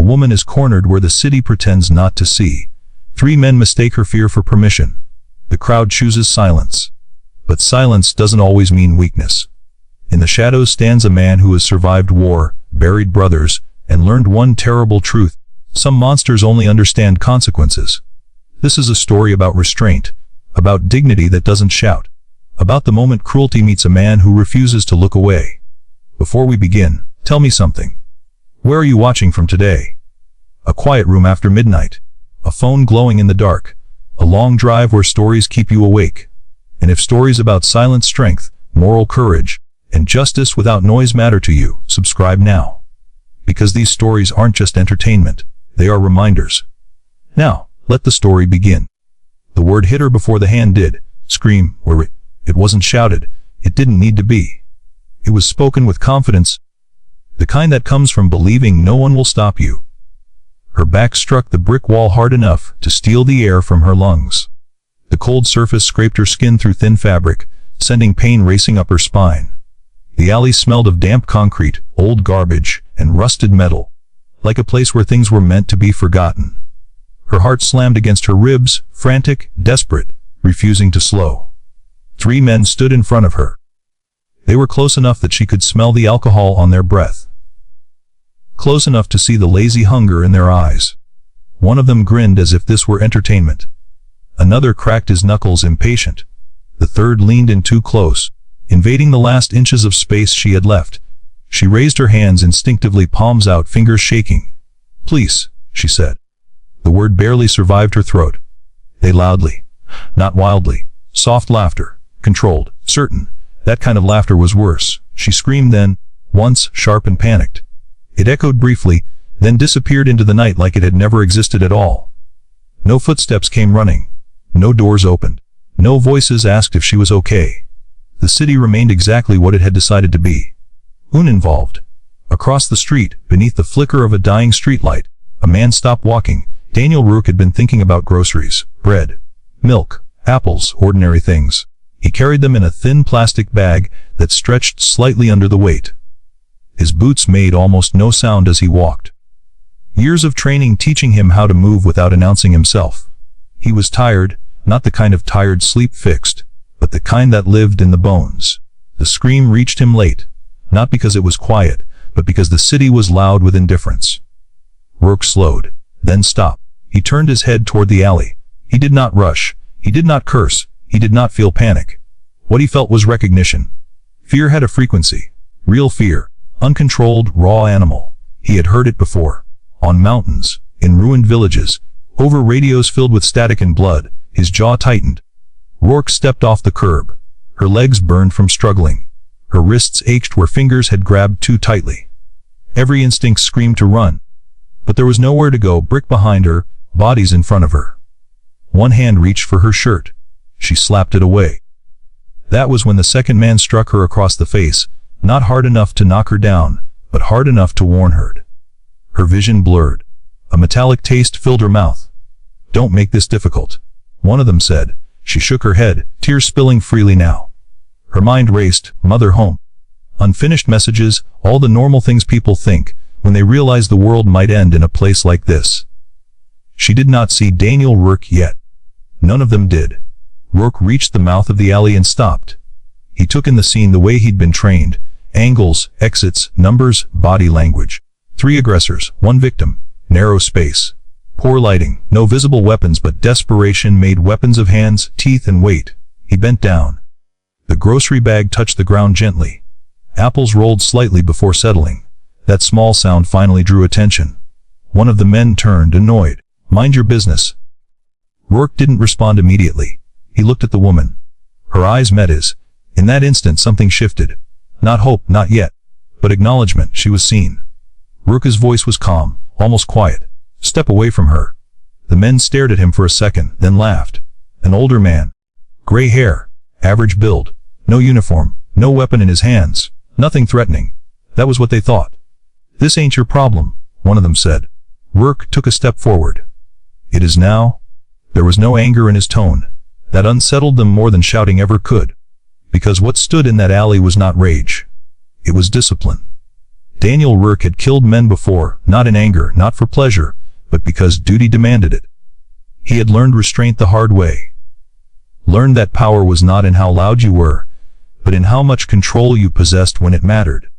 woman is cornered where the city pretends not to see. 3 men mistake her fear for permission. The crowd chooses silence. But silence doesn't always mean weakness. In the shadows stands a man who has survived war, buried brothers, and learned one terrible truth: some monsters only understand consequences. This is a story about restraint, about dignity that doesn't shout, about the moment cruelty meets a man who refuses to look away. Before we begin, tell me something. Where are you watching from today? A quiet room after midnight, a phone glowing in the dark, a long drive where stories keep you awake. And if stories about silent strength, moral courage, and justice without noise matter to you, subscribe now. Because these stories aren't just entertainment, they are reminders. Now, let the story begin. The word hit her before the hand did. Scream, or it wasn't shouted. It didn't need to be. It was spoken with confidence, the kind that comes from believing no one will stop you. Her back struck the brick wall hard enough to steal the air from her lungs. The cold surface scraped her skin through thin fabric, sending pain racing up her spine. The alley smelled of damp concrete, old garbage, and rusted metal, like a place where things were meant to be forgotten. Her heart slammed against her ribs, frantic, desperate, refusing to slow. 3 men stood in front of her. They were close enough that she could smell the alcohol on their breath. Close enough to see the lazy hunger in their eyes. One of them grinned as if this were entertainment. Another cracked his knuckles, impatient. The third leaned in too close, invading the last inches of space she had left. She raised her hands instinctively, palms out, fingers shaking. "Please," she said. The word barely survived her throat. They loudly, not wildly, soft laughter, controlled, certain. That kind of laughter was worse. She screamed then, once, sharp and panicked. It echoed briefly, then disappeared into the night like it had never existed at all. No footsteps came running. No doors opened. No voices asked if she was okay. The city remained exactly what it had decided to be. Uninvolved. Across the street, beneath the flicker of a dying streetlight, a man stopped walking. Daniel Rourke had been thinking about groceries, bread, milk, apples, ordinary things. He carried them in a thin plastic bag that stretched slightly under the weight. His boots made almost no sound as he walked. Years of training teaching him how to move without announcing himself. He was tired, not the kind of tired sleep fixed, but the kind that lived in the bones. The scream reached him late, not because it was quiet, but because the city was loud with indifference. Rourke slowed, then stopped. He turned his head toward the alley. He did not rush. He did not curse. He did not feel panic. What he felt was recognition. Fear had a frequency. Real fear. Uncontrolled, raw animal. He had heard it before. On mountains, in ruined villages, over radios filled with static and blood. His jaw tightened. Rourke stepped off the curb. Her legs burned from struggling. Her wrists ached where fingers had grabbed too tightly. Every instinct screamed to run. But there was nowhere to go. Brick behind her, bodies in front of her. One hand reached for her shirt. She slapped it away. That was when the second man struck her across the face, not hard enough to knock her down, but hard enough to warn her. Her vision blurred. A metallic taste filled her mouth. "Don't make this difficult," one of them said. She shook her head, tears spilling freely now. Her mind raced, mother, home. Unfinished messages, all the normal things people think when they realize the world might end in a place like this. She did not see Daniel Rourke yet. None of them did. Rourke reached the mouth of the alley and stopped. He took in the scene the way he'd been trained. Angles, exits, numbers, body language. 3 aggressors, 1 victim. Narrow space. Poor lighting, no visible weapons, but desperation made weapons of hands, teeth, and weight. He bent down. The grocery bag touched the ground gently. Apples rolled slightly before settling. That small sound finally drew attention. One of the men turned, annoyed. "Mind your business." Rourke didn't respond immediately. He looked at the woman. Her eyes met his. In that instant something shifted. Not hope, not yet, but acknowledgement. She was seen. Rourke's voice was calm, almost quiet. "Step away from her." The men stared at him for a second, then laughed. An older man. Gray hair, average build, no uniform, no weapon in his hands, nothing threatening. That was what they thought. "This ain't your problem," one of them said. Rourke took a step forward. "It is now?" There was no anger in his tone. That unsettled them more than shouting ever could. Because what stood in that alley was not rage. It was discipline. Daniel Rourke had killed men before, not in anger, not for pleasure, but because duty demanded it. He had learned restraint the hard way. Learned that power was not in how loud you were, but in how much control you possessed when it mattered.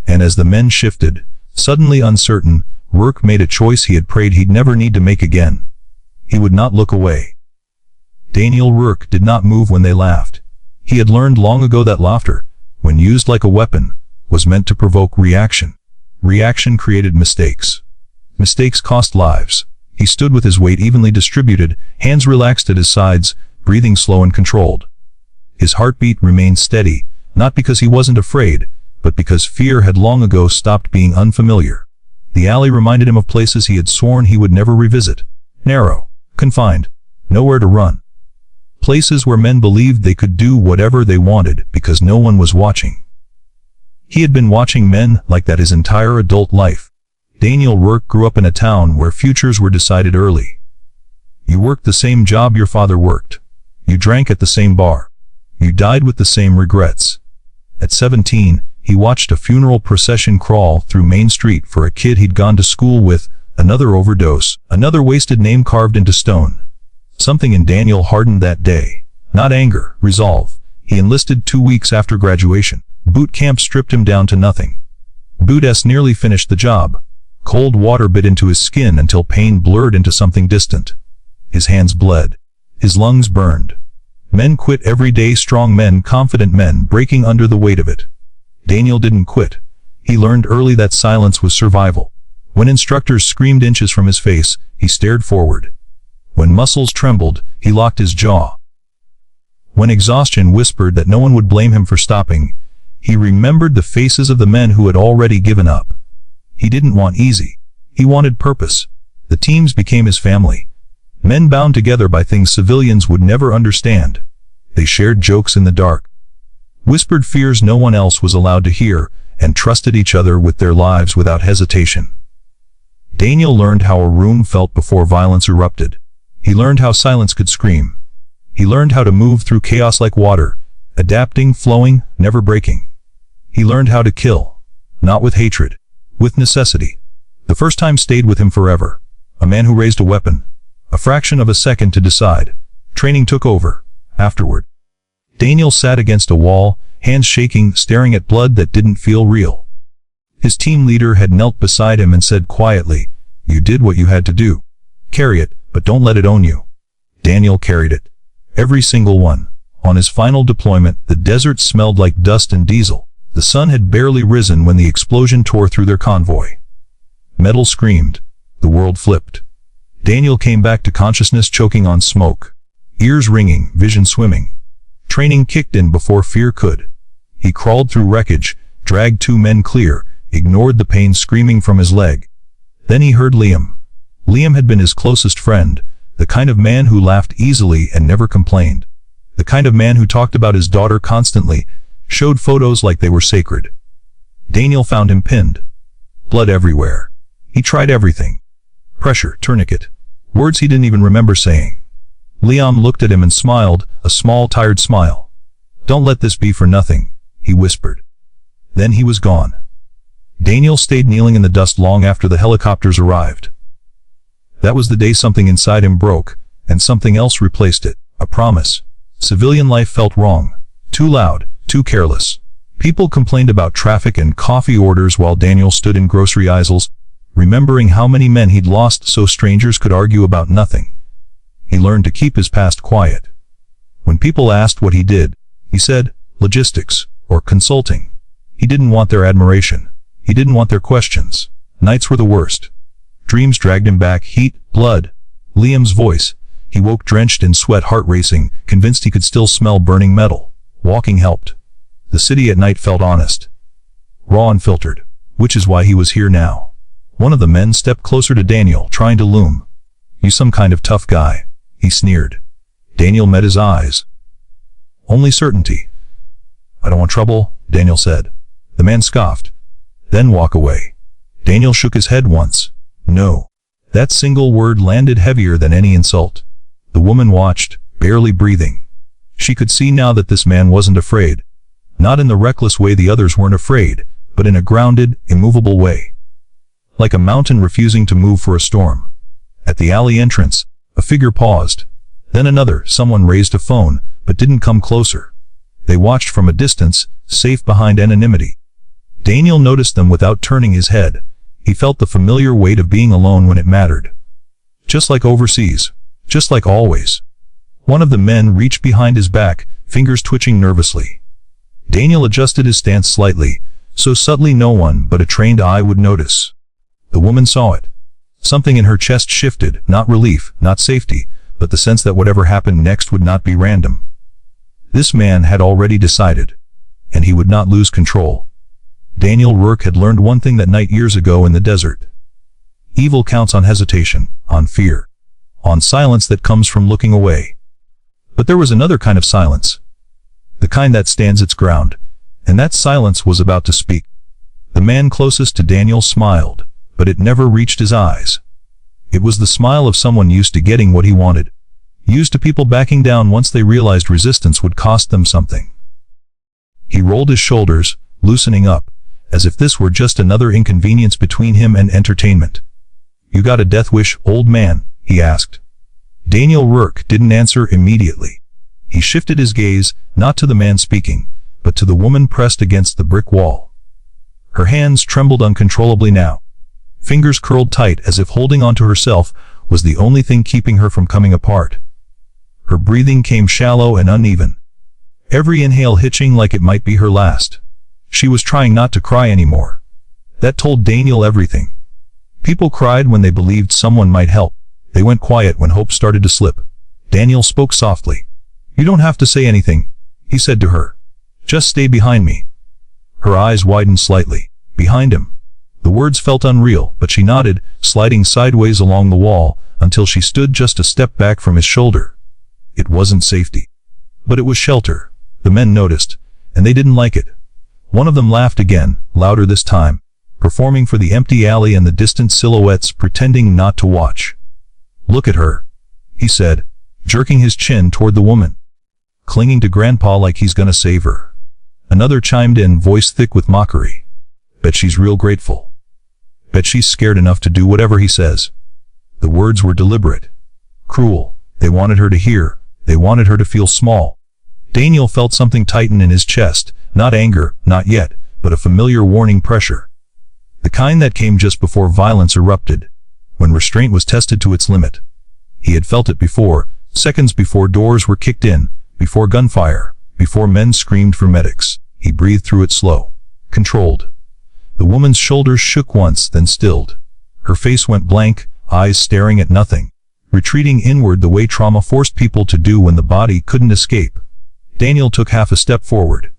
And as the men shifted, suddenly uncertain, Rourke made a choice he had prayed he'd never need to make again. He would not look away. Daniel Rourke did not move when they laughed. He had learned long ago that laughter, when used like a weapon, was meant to provoke reaction. Reaction created mistakes. Mistakes cost lives. He stood with his weight evenly distributed, hands relaxed at his sides, breathing slow and controlled. His heartbeat remained steady, not because he wasn't afraid, but because fear had long ago stopped being unfamiliar. The alley reminded him of places he had sworn he would never revisit. Narrow, confined, nowhere to run. Places where men believed they could do whatever they wanted because no one was watching. He had been watching men like that his entire adult life. Daniel Rourke grew up in a town where futures were decided early. You worked the same job your father worked. You drank at the same bar. You died with the same regrets. At 17, he watched a funeral procession crawl through Main Street for a kid he'd gone to school with, another overdose, another wasted name carved into stone. Something in Daniel hardened that day. Not anger, resolve. He enlisted 2 weeks after graduation. Boot camp stripped him down to nothing. Boot S nearly finished the job. Cold water bit into his skin until pain blurred into something distant. His hands bled. His lungs burned. Men quit every day, strong men, confident men, breaking under the weight of it. Daniel didn't quit. He learned early that silence was survival. When instructors screamed inches from his face, he stared forward. When muscles trembled, he locked his jaw. When exhaustion whispered that no one would blame him for stopping, he remembered the faces of the men who had already given up. He didn't want easy. He wanted purpose. The teams became his family. Men bound together by things civilians would never understand. They shared jokes in the dark, whispered fears no one else was allowed to hear, and trusted each other with their lives without hesitation. Daniel learned how a room felt before violence erupted. He learned how silence could scream. He learned how to move through chaos like water, adapting, flowing, never breaking. He learned how to kill, not with hatred, with necessity. The first time stayed with him forever. A man who raised a weapon, a fraction of a second to decide. Training took over. Afterward, Daniel sat against a wall, hands shaking, staring at blood that didn't feel real. His team leader had knelt beside him and said quietly, "You did what you had to do. Carry it, but don't let it own you." Daniel carried it. Every single one. On his final deployment, the desert smelled like dust and diesel. The sun had barely risen when the explosion tore through their convoy. Metal screamed. The world flipped. Daniel came back to consciousness, choking on smoke. Ears ringing, vision swimming. Training kicked in before fear could. He crawled through wreckage, dragged 2 men clear, ignored the pain screaming from his leg. Then he heard Liam. Liam had been his closest friend, the kind of man who laughed easily and never complained. The kind of man who talked about his daughter constantly, showed photos like they were sacred. Daniel found him pinned. Blood everywhere. He tried everything. Pressure, tourniquet. Words he didn't even remember saying. Liam looked at him and smiled, a small, tired smile. "Don't let this be for nothing," he whispered. Then he was gone. Daniel stayed kneeling in the dust long after the helicopters arrived. That was the day something inside him broke, and something else replaced it, a promise. Civilian life felt wrong. Too loud, too careless. People complained about traffic and coffee orders while Daniel stood in grocery aisles, remembering how many men he'd lost so strangers could argue about nothing. He learned to keep his past quiet. When people asked what he did, he said, logistics, or consulting. He didn't want their admiration. He didn't want their questions. Nights were the worst. Dreams dragged him back, heat, blood. Liam's voice. He woke drenched in sweat, heart racing, convinced he could still smell burning metal. Walking helped. The city at night felt honest. Raw and filtered. Which is why he was here now. One of the men stepped closer to Daniel, trying to loom. "You some kind of tough guy," he sneered. Daniel met his eyes. "Only certainty." "I don't want trouble," Daniel said. The man scoffed. "Then walk away." Daniel shook his head once. "No." That single word landed heavier than any insult. The woman watched, barely breathing. She could see now that this man wasn't afraid. Not in the reckless way the others weren't afraid, but in a grounded, immovable way. Like a mountain refusing to move for a storm. At the alley entrance, a figure paused. Then another, someone raised a phone, but didn't come closer. They watched from a distance, safe behind anonymity. Daniel noticed them without turning his head. He felt the familiar weight of being alone when it mattered. Just like overseas. Just like always. One of the men reached behind his back, fingers twitching nervously. Daniel adjusted his stance slightly, so subtly no one but a trained eye would notice. The woman saw it. Something in her chest shifted, not relief, not safety, but the sense that whatever happened next would not be random. This man had already decided, and he would not lose control. Daniel Rourke had learned one thing that night years ago in the desert. Evil counts on hesitation, on fear, on silence that comes from looking away. But there was another kind of silence. The kind that stands its ground, and that silence was about to speak. The man closest to Daniel smiled, but it never reached his eyes. It was the smile of someone used to getting what he wanted, used to people backing down once they realized resistance would cost them something. He rolled his shoulders, loosening up, as if this were just another inconvenience between him and entertainment. "You got a death wish, old man?" he asked. Daniel Rourke didn't answer immediately. He shifted his gaze, not to the man speaking, but to the woman pressed against the brick wall. Her hands trembled uncontrollably now. Fingers curled tight as if holding onto herself was the only thing keeping her from coming apart. Her breathing came shallow and uneven. Every inhale hitching like it might be her last. She was trying not to cry anymore. That told Daniel everything. People cried when they believed someone might help. They went quiet when hope started to slip. Daniel spoke softly. "You don't have to say anything," he said to her. "Just stay behind me." Her eyes widened slightly. Behind him. The words felt unreal, but she nodded, sliding sideways along the wall, until she stood just a step back from his shoulder. It wasn't safety. But it was shelter. The men noticed, and they didn't like it. One of them laughed again, louder this time, performing for the empty alley and the distant silhouettes, pretending not to watch. "Look at her," he said, jerking his chin toward the woman. "Clinging to Grandpa like he's gonna save her." Another chimed in, voice thick with mockery. "Bet she's real grateful. Bet she's scared enough to do whatever he says." The words were deliberate. Cruel. They wanted her to hear. They wanted her to feel small. Daniel felt something tighten in his chest, not anger, not yet, but a familiar warning pressure. The kind that came just before violence erupted, when restraint was tested to its limit. He had felt it before, seconds before doors were kicked in, before gunfire, before men screamed for medics. He breathed through it slow, controlled. The woman's shoulders shook once, then stilled. Her face went blank, eyes staring at nothing, retreating inward the way trauma forced people to do when the body couldn't escape. Daniel took half a step forward.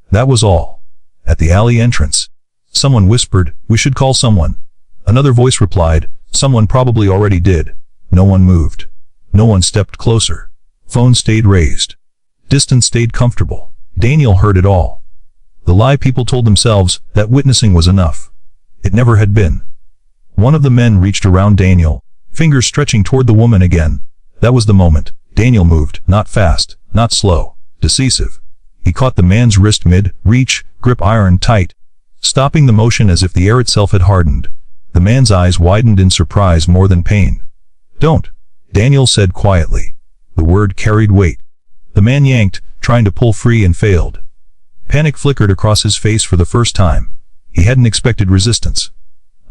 That was all. At the alley entrance, someone whispered, "We should call someone." Another voice replied, "Someone probably already did." No one moved. No one stepped closer. Phone stayed raised. Distance stayed comfortable. Daniel heard it all. The lie people told themselves, that witnessing was enough. It never had been. One of the men reached around Daniel, fingers stretching toward the woman again. That was the moment. Daniel moved, not fast, not slow, decisive. He caught the man's wrist mid-reach, grip iron tight, stopping the motion as if the air itself had hardened. The man's eyes widened in surprise more than pain. "Don't," Daniel said quietly. The word carried weight. The man yanked, trying to pull free, and failed. Panic flickered across his face for the first time. He hadn't expected resistance.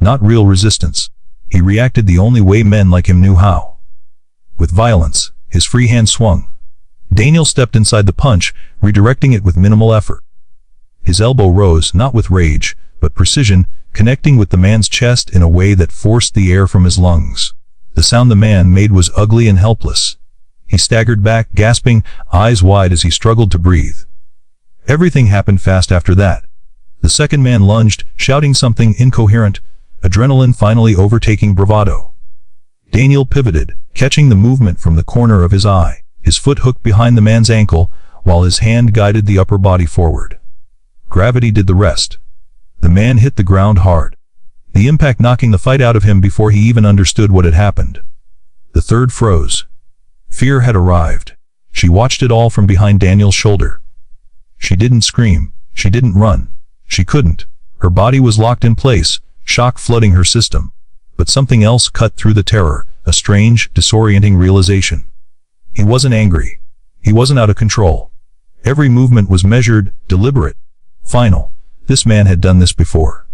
Not real resistance. He reacted the only way men like him knew how. With violence. His free hand swung. Daniel stepped inside the punch, redirecting it with minimal effort. His elbow rose, not with rage, but precision, connecting with the man's chest in a way that forced the air from his lungs. The sound the man made was ugly and helpless. He staggered back, gasping, eyes wide as he struggled to breathe. Everything happened fast after that. The second man lunged, shouting something incoherent, adrenaline finally overtaking bravado. Daniel pivoted, catching the movement from the corner of his eye. His foot hooked behind the man's ankle, while his hand guided the upper body forward. Gravity did the rest. The man hit the ground hard, the impact knocking the fight out of him before he even understood what had happened. The third froze. Fear had arrived. She watched it all from behind Daniel's shoulder. She didn't scream. She didn't run. She couldn't. Her body was locked in place, shock flooding her system. But something else cut through the terror, a strange, disorienting realization. He wasn't angry. He wasn't out of control. Every movement was measured, deliberate, final. This man had done this before.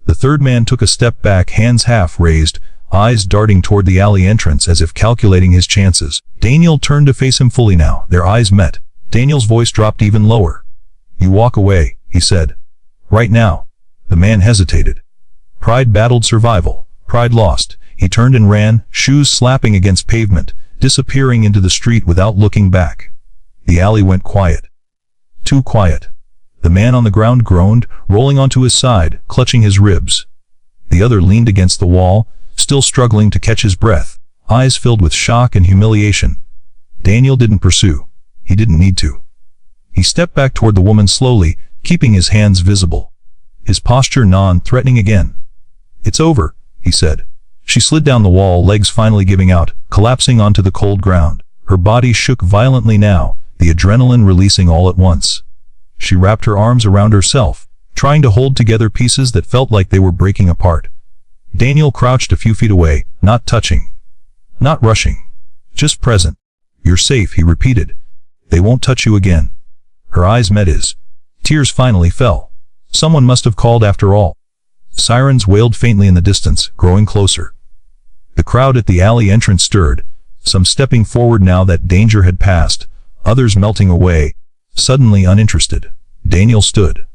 The third man took a step back, hands half raised, eyes darting toward the alley entrance as if calculating his chances. Daniel turned to face him fully now. Their eyes met. Daniel's voice dropped even lower. "You walk away," he said. "Right now." The man hesitated. Pride battled survival. Pride lost. He turned and ran, shoes slapping against pavement, disappearing into the street without looking back. The alley went quiet. Too quiet. The man on the ground groaned, rolling onto his side, clutching his ribs. The other leaned against the wall, still struggling to catch his breath, eyes filled with shock and humiliation. Daniel didn't pursue. He didn't need to. He stepped back toward the woman slowly, keeping his hands visible. His posture non-threatening again. "It's over," he said. She slid down the wall, legs finally giving out, collapsing onto the cold ground. Her body shook violently now, the adrenaline releasing all at once. She wrapped her arms around herself, trying to hold together pieces that felt like they were breaking apart. Daniel crouched a few feet away, not touching. Not rushing. Just present. "You're safe," he repeated. "They won't touch you again." Her eyes met his. Tears finally fell. Someone must have called after all. Sirens wailed faintly in the distance, growing closer. The crowd at the alley entrance stirred, some stepping forward now that danger had passed, others melting away, suddenly uninterested. Daniel stood.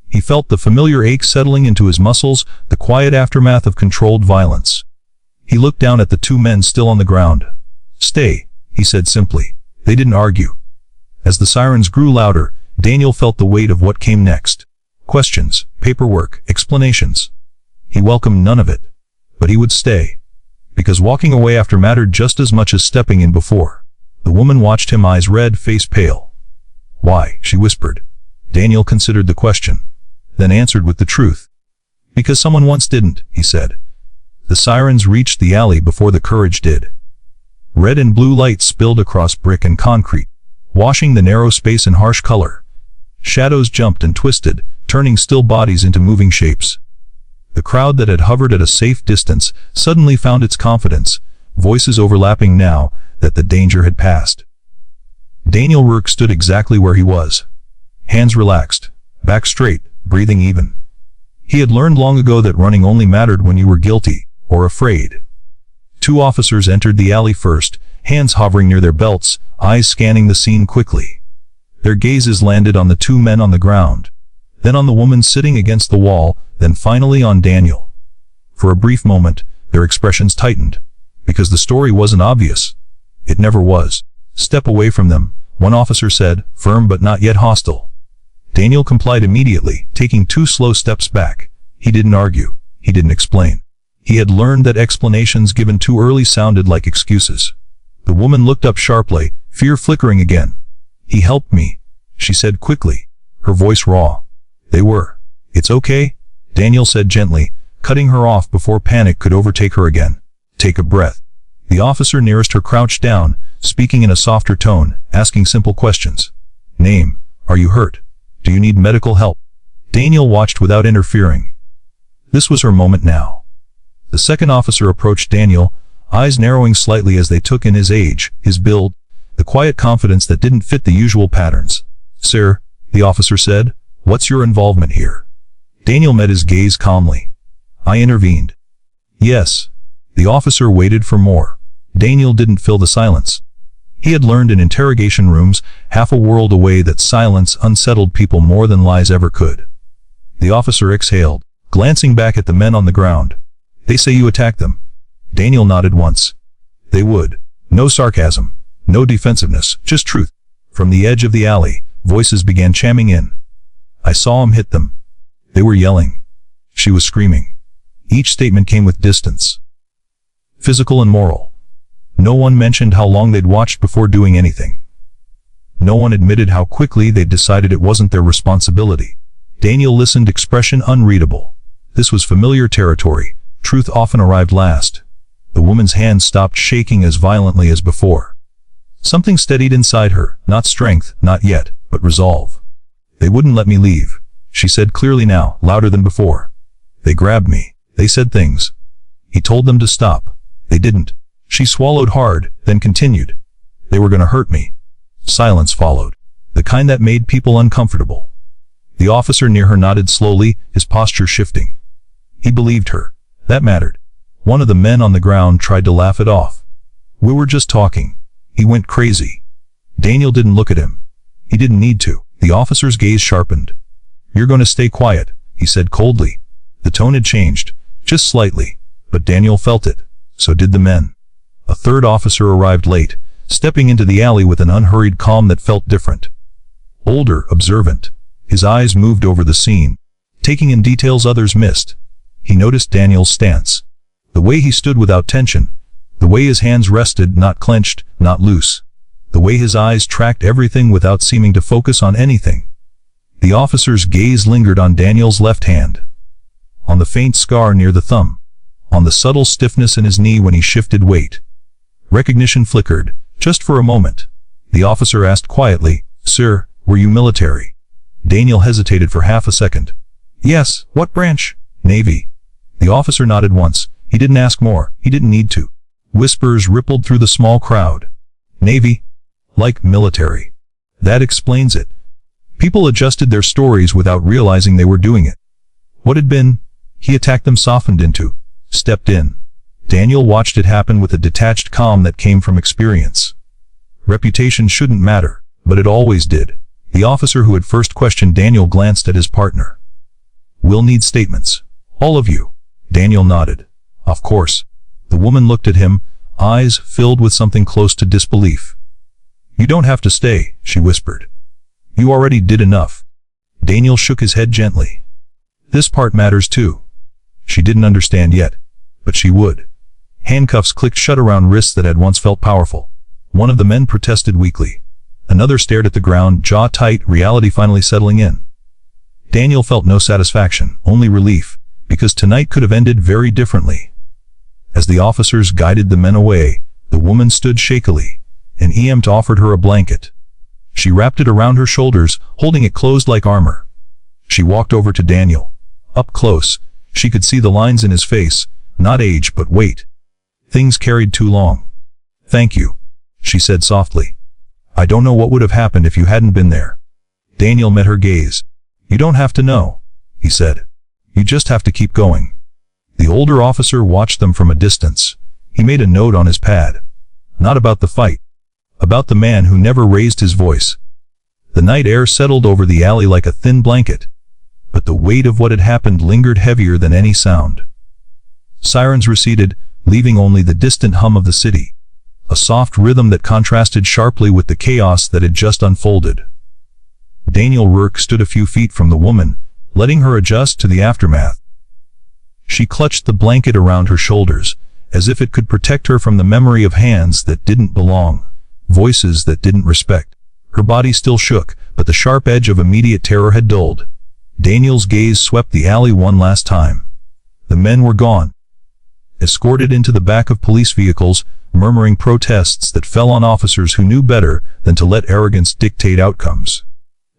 He felt the familiar ache settling into his muscles, the quiet aftermath of controlled violence. He looked down at the two men still on the ground. "Stay," he said simply. They didn't argue. As the sirens grew louder, Daniel felt the weight of what came next. Questions, paperwork, explanations. He welcomed none of it. But he would stay. Because walking away after mattered just as much as stepping in before. The woman watched him, eyes red, face pale. "Why?" she whispered. Daniel considered the question, then answered with the truth. "Because someone once didn't," he said. The sirens reached the alley before the courage did. Red and blue lights spilled across brick and concrete, washing the narrow space in harsh color. Shadows jumped and twisted, turning still bodies into moving shapes. The crowd that had hovered at a safe distance suddenly found its confidence, voices overlapping now that the danger had passed. Daniel Rourke stood exactly where he was. Hands relaxed, back straight, breathing even. He had learned long ago that running only mattered when you were guilty, or afraid. Two officers entered the alley first, hands hovering near their belts, eyes scanning the scene quickly. Their gazes landed on the two men on the ground, then on the woman sitting against the wall, then finally on Daniel. For a brief moment, their expressions tightened, because the story wasn't obvious. It never was. "Step away from them," one officer said, firm but not yet hostile. Daniel complied immediately, taking 2 slow steps back. He didn't argue. He didn't explain. He had learned that explanations given too early sounded like excuses. The woman looked up sharply, fear flickering again. "He helped me," she said quickly, her voice raw. "They were. It's okay," Daniel said gently, cutting her off before panic could overtake her again. "Take a breath." The officer nearest her crouched down, speaking in a softer tone, asking simple questions. "Name? Are you hurt? Do you need medical help?" Daniel watched without interfering. This was her moment now. The second officer approached Daniel, eyes narrowing slightly as they took in his age, his build, the quiet confidence that didn't fit the usual patterns. "Sir," the officer said, "what's your involvement here?" Daniel met his gaze calmly. "I intervened." "Yes." The officer waited for more. Daniel didn't fill the silence. He had learned in interrogation rooms, half a world away, that silence unsettled people more than lies ever could. The officer exhaled, glancing back at the men on the ground. "They say you attacked them." Daniel nodded once. "They would." No sarcasm, no defensiveness, just truth. From the edge of the alley, voices began chiming in. "I saw him hit them. They were yelling." She was screaming. Each statement came with distance. Physical and moral. No one mentioned how long they'd watched before doing anything. No one admitted how quickly they'd decided it wasn't their responsibility. Daniel listened, expression unreadable. This was familiar territory. Truth often arrived last. The woman's hand stopped shaking as violently as before. Something steadied inside her, not strength, not yet, but resolve. "They wouldn't let me leave," she said clearly now, louder than before. They grabbed me. They said things. He told them to stop. They didn't. She swallowed hard, then continued. They were gonna hurt me. Silence followed. The kind that made people uncomfortable. The officer near her nodded slowly, his posture shifting. He believed her. That mattered. One of the men on the ground tried to laugh it off. We were just talking. He went crazy. Daniel didn't look at him. He didn't need to. The officer's gaze sharpened. You're going to stay quiet, he said coldly. The tone had changed, just slightly, but Daniel felt it. So did the men. A third officer arrived late, stepping into the alley with an unhurried calm that felt different. Older, observant. His eyes moved over the scene, taking in details others missed. He noticed Daniel's stance. The way he stood without tension. The way his hands rested, not clenched, not loose. The way his eyes tracked everything without seeming to focus on anything. The officer's gaze lingered on Daniel's left hand. On the faint scar near the thumb. On the subtle stiffness in his knee when he shifted weight. Recognition flickered, just for a moment. The officer asked quietly, Sir, were you military? Daniel hesitated for half a second. Yes, what branch? Navy. The officer nodded once. He didn't ask more. He didn't need to. Whispers rippled through the small crowd. Navy? Like military. That explains it. People adjusted their stories without realizing they were doing it. What had been? He attacked them softened into. Stepped in. Daniel watched it happen with a detached calm that came from experience. Reputation shouldn't matter, but it always did. The officer who had first questioned Daniel glanced at his partner. We'll need statements. All of you. Daniel nodded. Of course. The woman looked at him, eyes filled with something close to disbelief. You don't have to stay, she whispered. You already did enough. Daniel shook his head gently. This part matters too. She didn't understand yet, but she would. Handcuffs clicked shut around wrists that had once felt powerful. One of the men protested weakly. Another stared at the ground, jaw tight, reality finally settling in. Daniel felt no satisfaction, only relief, because tonight could have ended very differently. As the officers guided the men away, the woman stood shakily. An EMT offered her a blanket. She wrapped it around her shoulders, holding it closed like armor. She walked over to Daniel. Up close, she could see the lines in his face, not age but weight. Things carried too long. Thank you, she said softly. I don't know what would have happened if you hadn't been there. Daniel met her gaze. You don't have to know, he said. You just have to keep going. The older officer watched them from a distance. He made a note on his pad. Not about the fight. About the man who never raised his voice. The night air settled over the alley like a thin blanket. But the weight of what had happened lingered heavier than any sound. Sirens receded, leaving only the distant hum of the city. A soft rhythm that contrasted sharply with the chaos that had just unfolded. Daniel Rourke stood a few feet from the woman, letting her adjust to the aftermath. She clutched the blanket around her shoulders, as if it could protect her from the memory of hands that didn't belong, voices that didn't respect. Her body still shook, but the sharp edge of immediate terror had dulled. Daniel's gaze swept the alley one last time. The men were gone. Escorted into the back of police vehicles, murmuring protests that fell on officers who knew better than to let arrogance dictate outcomes.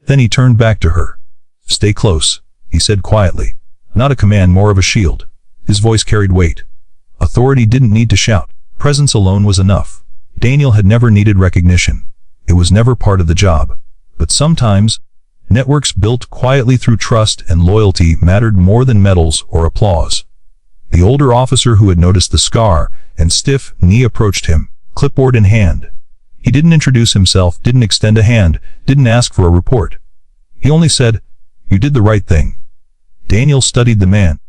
Then he turned back to her. Stay close, he said quietly. Not a command, more of a shield. His voice carried weight. Authority didn't need to shout. Presence alone was enough. Daniel had never needed recognition. It was never part of the job. But sometimes, networks built quietly through trust and loyalty mattered more than medals or applause. The older officer who had noticed the scar and stiff knee approached him, clipboard in hand. He didn't introduce himself, didn't extend a hand, didn't ask for a report. He only said, "You did the right thing." Daniel studied the man.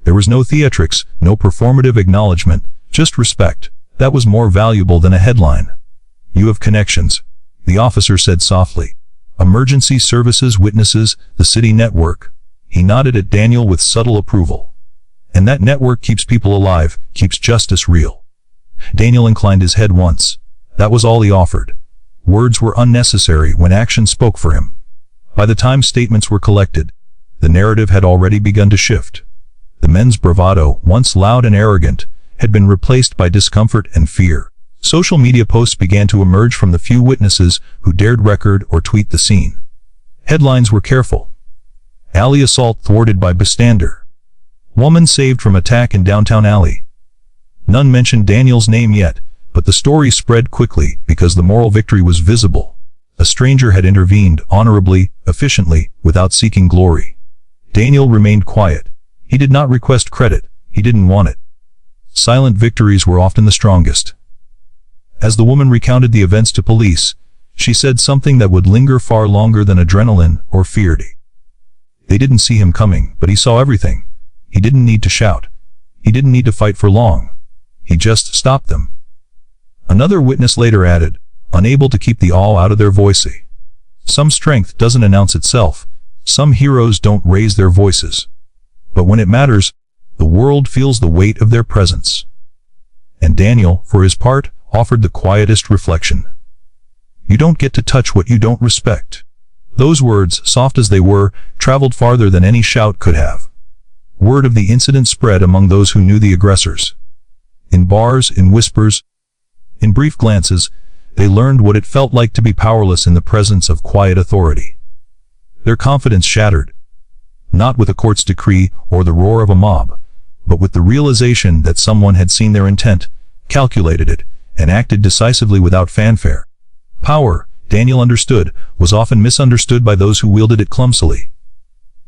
There was no theatrics, no performative acknowledgement, just respect. That was more valuable than a headline. "You have connections," the officer said softly. "Emergency services, witnesses, the city network." He nodded at Daniel with subtle approval. "And that network keeps people alive, keeps justice real." Daniel inclined his head once. That was all he offered. Words were unnecessary when action spoke for him. By the time statements were collected, the narrative had already begun to shift. The men's bravado, once loud and arrogant, had been replaced by discomfort and fear. Social media posts began to emerge from the few witnesses who dared record or tweet the scene. Headlines were careful. Alley assault thwarted by bystander. Woman saved from attack in downtown alley. None mentioned Daniel's name yet, but the story spread quickly because the moral victory was visible. A stranger had intervened honorably, efficiently, without seeking glory. Daniel remained quiet. He did not request credit. He didn't want it. Silent victories were often the strongest. As the woman recounted the events to police, she said something that would linger far longer than adrenaline or fear. They didn't see him coming, but he saw everything. He didn't need to shout. He didn't need to fight for long. He just stopped them. Another witness later added, unable to keep the awe out of their voice. Some strength doesn't announce itself. Some heroes don't raise their voices. But when it matters, the world feels the weight of their presence. And Daniel, for his part, offered the quietest reflection. You don't get to touch what you don't respect. Those words, soft as they were, traveled farther than any shout could have. Word of the incident spread among those who knew the aggressors. In bars, in whispers, in brief glances, they learned what it felt like to be powerless in the presence of quiet authority. Their confidence shattered, not with a court's decree or the roar of a mob, but with the realization that someone had seen their intent, calculated it, and acted decisively without fanfare. Power, Daniel understood, was often misunderstood by those who wielded it clumsily.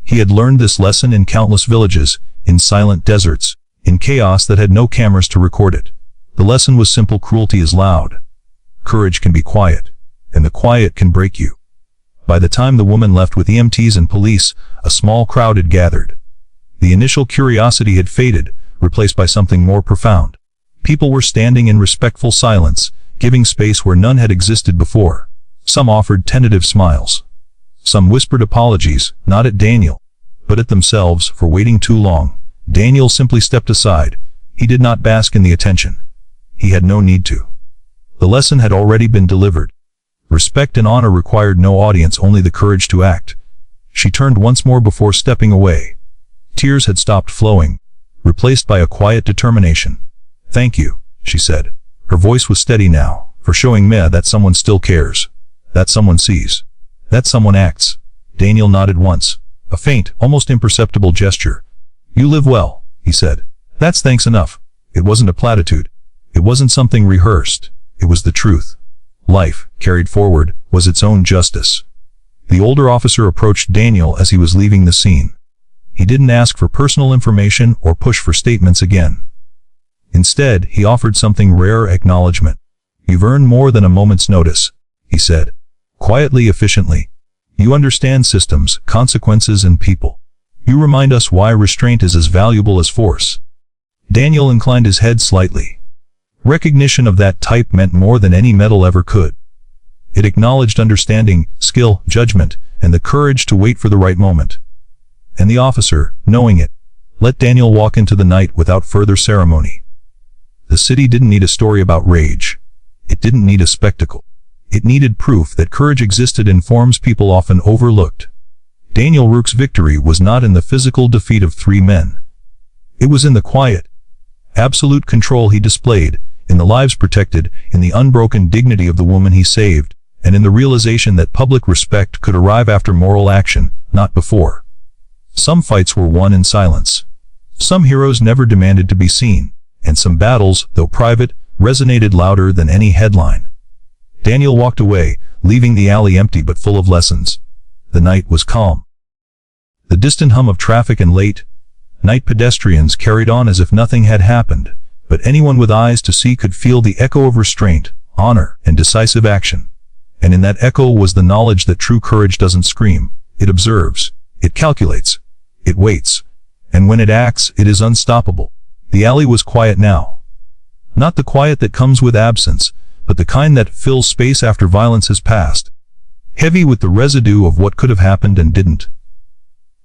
He had learned this lesson in countless villages, in silent deserts, in chaos that had no cameras to record it. The lesson was simple: cruelty is loud. Courage can be quiet, and the quiet can break you. By the time the woman left with EMTs and police, a small crowd had gathered. The initial curiosity had faded, replaced by something more profound. People were standing in respectful silence, giving space where none had existed before. Some offered tentative smiles. Some whispered apologies, not at Daniel, but at themselves for waiting too long. Daniel simply stepped aside. He did not bask in the attention. He had no need to. The lesson had already been delivered. Respect and honor required no audience, only the courage to act. She turned once more before stepping away. Tears had stopped flowing, replaced by a quiet determination. Thank you, she said. Her voice was steady now, for showing me that someone still cares. That someone sees. That someone acts. Daniel nodded once. A faint, almost imperceptible gesture. You live well, he said. That's thanks enough. It wasn't a platitude. It wasn't something rehearsed. It was the truth. Life, carried forward, was its own justice. The older officer approached Daniel as he was leaving the scene. He didn't ask for personal information or push for statements again. Instead, he offered something rare: acknowledgement. You've earned more than a moment's notice, he said. Quietly, efficiently. You understand systems, consequences, and people. You remind us why restraint is as valuable as force. Daniel inclined his head slightly. Recognition of that type meant more than any medal ever could. It acknowledged understanding, skill, judgment, and the courage to wait for the right moment. And the officer, knowing it, let Daniel walk into the night without further ceremony. The city didn't need a story about rage. It didn't need a spectacle. It needed proof that courage existed in forms people often overlooked. Daniel Rook's victory was not in the physical defeat of 3 men. It was in the quiet, absolute control he displayed, in the lives protected, in the unbroken dignity of the woman he saved, and in the realization that public respect could arrive after moral action, not before. Some fights were won in silence. Some heroes never demanded to be seen, and some battles, though private, resonated louder than any headline. Daniel walked away, leaving the alley empty but full of lessons. The night was calm. The distant hum of traffic and late night pedestrians carried on as if nothing had happened, but anyone with eyes to see could feel the echo of restraint, honor, and decisive action. And in that echo was the knowledge that true courage doesn't scream. It observes. It calculates. It waits. And when it acts, it is unstoppable. The alley was quiet now. Not the quiet that comes with absence, but the kind that fills space after violence has passed. Heavy with the residue of what could have happened and didn't.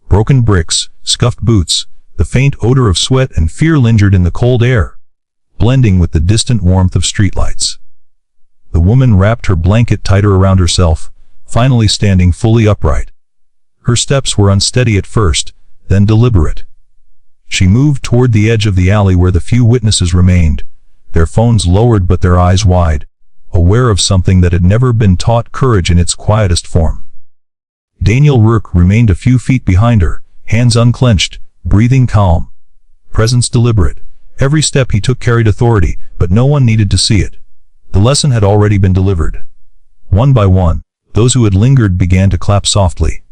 Broken bricks, scuffed boots, the faint odor of sweat and fear lingered in the cold air, blending with the distant warmth of streetlights. The woman wrapped her blanket tighter around herself, finally standing fully upright. Her steps were unsteady at first, then deliberate. She moved toward the edge of the alley where the few witnesses remained, their phones lowered but their eyes wide, aware of something that had never been taught: courage in its quietest form. Daniel Rourke remained a few feet behind her, hands unclenched, breathing calm. Presence deliberate. Every step he took carried authority, but no one needed to see it. The lesson had already been delivered. One by one, those who had lingered began to clap softly.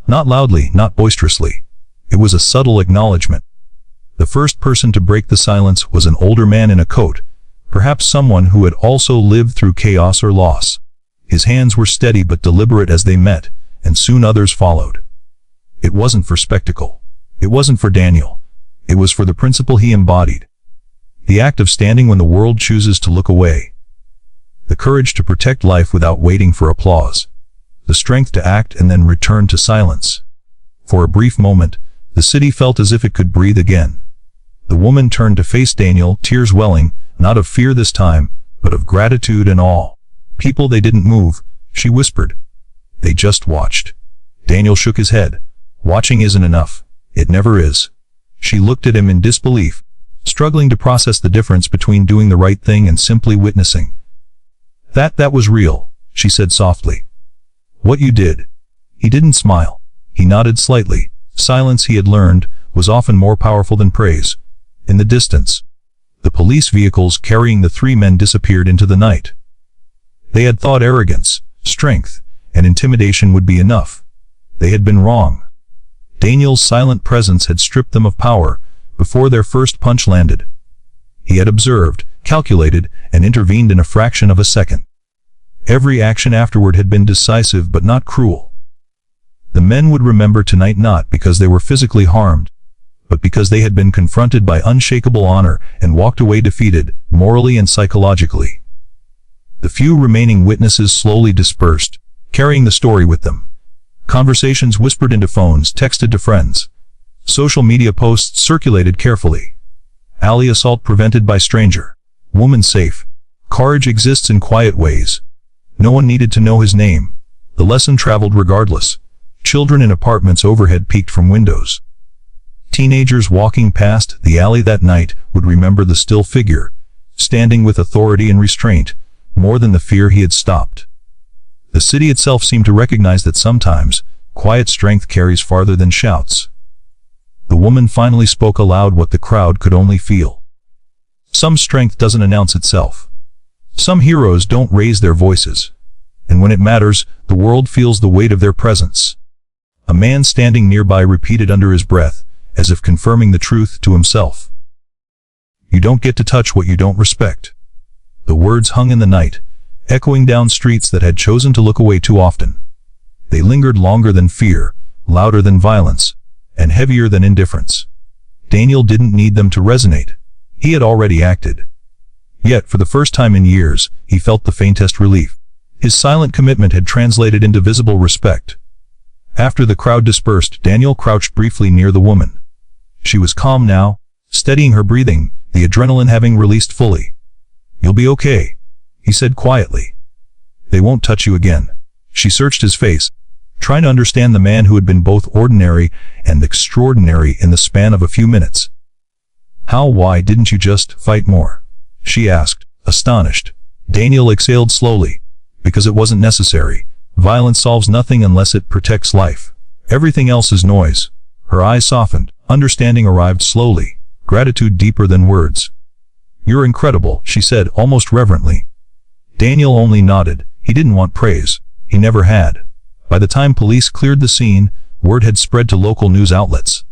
Not loudly, not boisterously. It was a subtle acknowledgement. The first person to break the silence was an older man in a coat, perhaps someone who had also lived through chaos or loss. His hands were steady but deliberate as they met, and soon others followed. It wasn't for spectacle. It wasn't for Daniel. It was for the principle he embodied. The act of standing when the world chooses to look away. The courage to protect life without waiting for applause. The strength to act and then return to silence. For a brief moment, the city felt as if it could breathe again. The woman turned to face Daniel, tears welling, not of fear this time, but of gratitude and awe. "People, they didn't move," she whispered. "They just watched." Daniel shook his head. "Watching isn't enough. It never is." She looked at him in disbelief, struggling to process the difference between doing the right thing and simply witnessing. That was real," she said softly. "What you did." He didn't smile. He nodded slightly. Silence, he had learned, was often more powerful than praise. In the distance, the police vehicles carrying the three men disappeared into the night. They had thought arrogance, strength, and intimidation would be enough. They had been wrong. Daniel's silent presence had stripped them of power before their first punch landed. He had observed, calculated, and intervened in a fraction of a second. Every action afterward had been decisive but not cruel. The men would remember tonight not because they were physically harmed, but because they had been confronted by unshakable honor and walked away defeated, morally and psychologically. The few remaining witnesses slowly dispersed, carrying the story with them. Conversations whispered into phones, texted to friends. Social media posts circulated carefully. Alley assault prevented by stranger. Woman safe. Courage exists in quiet ways. No one needed to know his name. The lesson traveled regardless. Children in apartments overhead peeked from windows. Teenagers walking past the alley that night would remember the still figure, standing with authority and restraint, more than the fear he had stopped. The city itself seemed to recognize that sometimes, quiet strength carries farther than shouts. The woman finally spoke aloud what the crowd could only feel. Some strength doesn't announce itself. Some heroes don't raise their voices. And when it matters, the world feels the weight of their presence. A man standing nearby repeated under his breath, as if confirming the truth to himself. "You don't get to touch what you don't respect." The words hung in the night, echoing down streets that had chosen to look away too often. They lingered longer than fear, louder than violence, and heavier than indifference. Daniel didn't need them to resonate. He had already acted. Yet, for the first time in years, he felt the faintest relief. His silent commitment had translated into visible respect. After the crowd dispersed, Daniel crouched briefly near the woman. She was calm now, steadying her breathing, the adrenaline having released fully. "You'll be okay," he said quietly. "They won't touch you again." She searched his face, trying to understand the man who had been both ordinary and extraordinary in the span of a few minutes. Why didn't you just fight more?" she asked, astonished. Daniel exhaled slowly. "Because it wasn't necessary. Violence solves nothing unless it protects life. Everything else is noise." Her eyes softened. Understanding arrived slowly, gratitude deeper than words. "You're incredible," she said almost reverently. Daniel only nodded. He didn't want praise. He never had. By the time police cleared the scene, word had spread to local news outlets.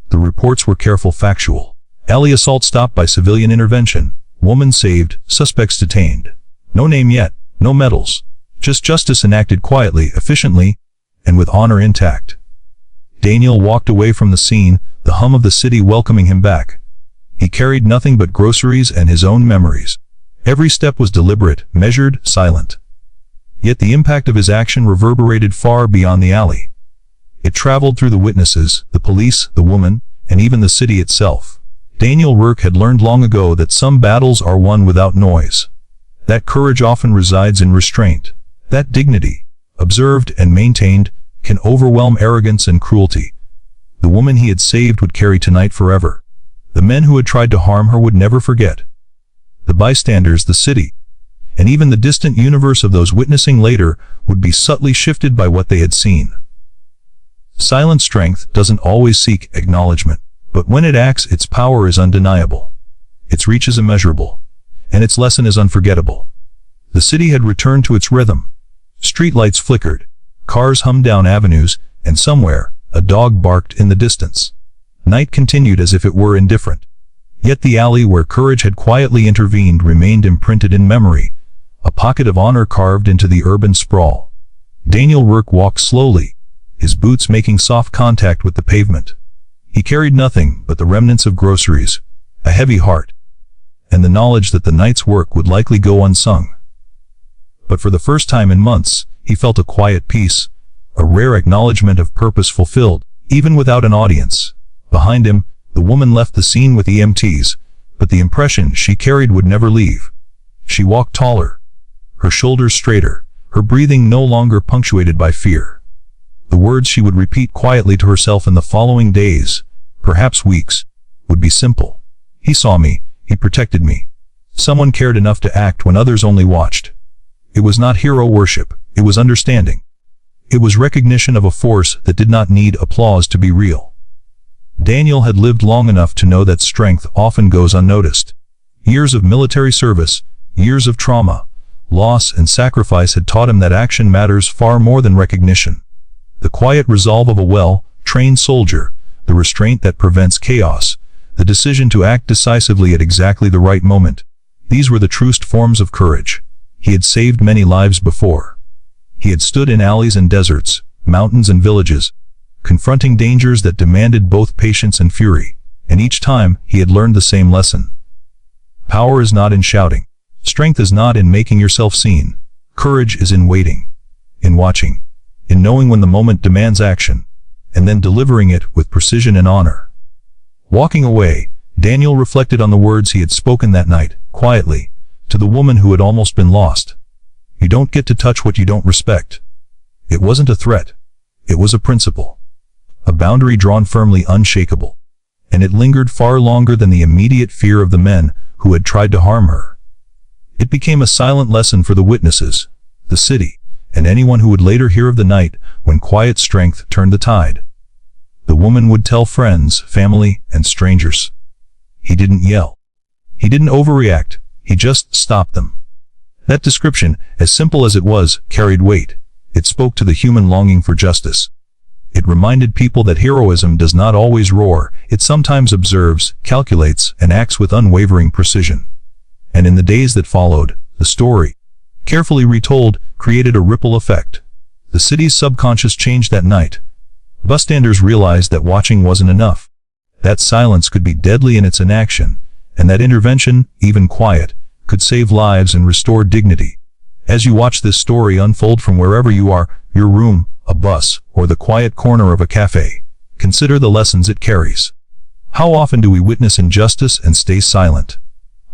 The reports were careful, factual. Alley assault stopped by civilian intervention. Woman saved, suspects detained. No name yet, no medals. Just justice enacted quietly, efficiently, and with honor intact. Daniel walked away from the scene, the hum of the city welcoming him back. He carried nothing but groceries and his own memories. Every step was deliberate, measured, silent. Yet the impact of his action reverberated far beyond the alley. It traveled through the witnesses, the police, the woman, and even the city itself. Daniel Rourke had learned long ago that some battles are won without noise. That courage often resides in restraint. That dignity, observed and maintained, can overwhelm arrogance and cruelty. The woman he had saved would carry tonight forever. The men who had tried to harm her would never forget. The bystanders, the city, and even the distant universe of those witnessing later would be subtly shifted by what they had seen. Silent strength doesn't always seek acknowledgement, but when it acts, its power is undeniable. Its reach is immeasurable, and its lesson is unforgettable. The city had returned to its rhythm. Streetlights flickered, cars hummed down avenues, and somewhere, a dog barked in the distance. Night continued as if it were indifferent. Yet the alley where courage had quietly intervened remained imprinted in memory, a pocket of honor carved into the urban sprawl. Daniel Rourke walked slowly, his boots making soft contact with the pavement. He carried nothing but the remnants of groceries, a heavy heart, and the knowledge that the night's work would likely go unsung. But for the first time in months, he felt a quiet peace, a rare acknowledgement of purpose fulfilled, even without an audience. Behind him, the woman left the scene with EMTs, but the impression she carried would never leave. She walked taller, her shoulders straighter, her breathing no longer punctuated by fear. The words she would repeat quietly to herself in the following days, perhaps weeks, would be simple. He saw me, he protected me. Someone cared enough to act when others only watched. It was not hero worship, it was understanding. It was recognition of a force that did not need applause to be real. Daniel had lived long enough to know that strength often goes unnoticed. Years of military service, years of trauma, loss and sacrifice had taught him that action matters far more than recognition. The quiet resolve of a well-trained soldier, the restraint that prevents chaos, the decision to act decisively at exactly the right moment. These were the truest forms of courage. He had saved many lives before. He had stood in alleys and deserts, mountains and villages, confronting dangers that demanded both patience and fury, and each time he had learned the same lesson. Power is not in shouting. Strength is not in making yourself seen. Courage is in waiting, in watching, in knowing when the moment demands action, and then delivering it with precision and honor. Walking away, Daniel reflected on the words he had spoken that night, quietly, to the woman who had almost been lost. You don't get to touch what you don't respect. It wasn't a threat. It was a principle. A boundary drawn firmly, unshakable. And it lingered far longer than the immediate fear of the men who had tried to harm her. It became a silent lesson for the witnesses, the city, and anyone who would later hear of the night when quiet strength turned the tide. The woman would tell friends, family, and strangers. He didn't yell. He didn't overreact. He just stopped them. That description, as simple as it was, carried weight. It spoke to the human longing for justice. It reminded people that heroism does not always roar, it sometimes observes, calculates, and acts with unwavering precision. And in the days that followed, the story, carefully retold, created a ripple effect. The city's subconscious changed that night. Bystanders realized that watching wasn't enough. That silence could be deadly in its inaction, and that intervention, even quiet, could save lives and restore dignity. As you watch this story unfold from wherever you are, your room, a bus, or the quiet corner of a cafe, consider the lessons it carries. How often do we witness injustice and stay silent?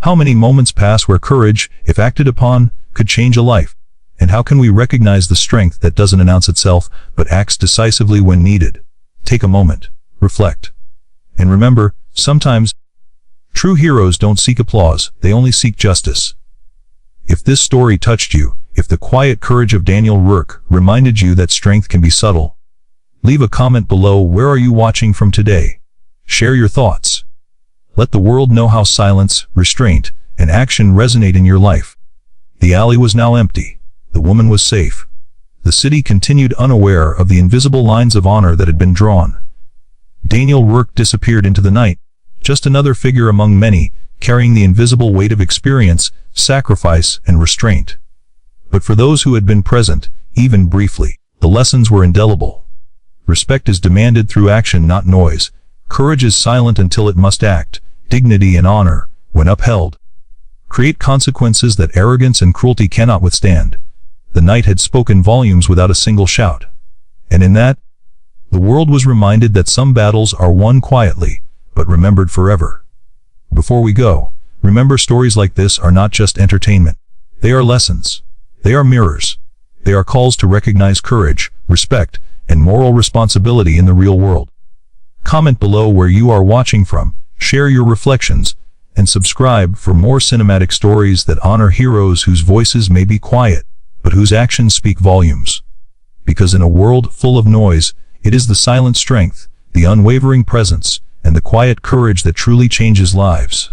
How many moments pass where courage, if acted upon, could change a life? And how can we recognize the strength that doesn't announce itself, but acts decisively when needed? Take a moment, reflect, and remember, sometimes, true heroes don't seek applause, they only seek justice. If this story touched you, if the quiet courage of Daniel Rourke reminded you that strength can be subtle, leave a comment below. Where are you watching from today? Share your thoughts. Let the world know how silence, restraint, and action resonate in your life. The alley was now empty. The woman was safe. The city continued unaware of the invisible lines of honor that had been drawn. Daniel Rourke disappeared into the night, just another figure among many, carrying the invisible weight of experience, sacrifice, and restraint. But for those who had been present, even briefly, the lessons were indelible. Respect is demanded through action, not noise. Courage is silent until it must act. Dignity and honor, when upheld, create consequences that arrogance and cruelty cannot withstand. The night had spoken volumes without a single shout. And in that, the world was reminded that some battles are won quietly, but remembered forever. Before we go, remember, stories like this are not just entertainment. They are lessons. They are mirrors. They are calls to recognize courage, respect, and moral responsibility in the real world. Comment below where you are watching from, share your reflections, and subscribe for more cinematic stories that honor heroes whose voices may be quiet, but whose actions speak volumes. Because in a world full of noise, It is the silent strength, the unwavering presence, and the quiet courage that truly changes lives.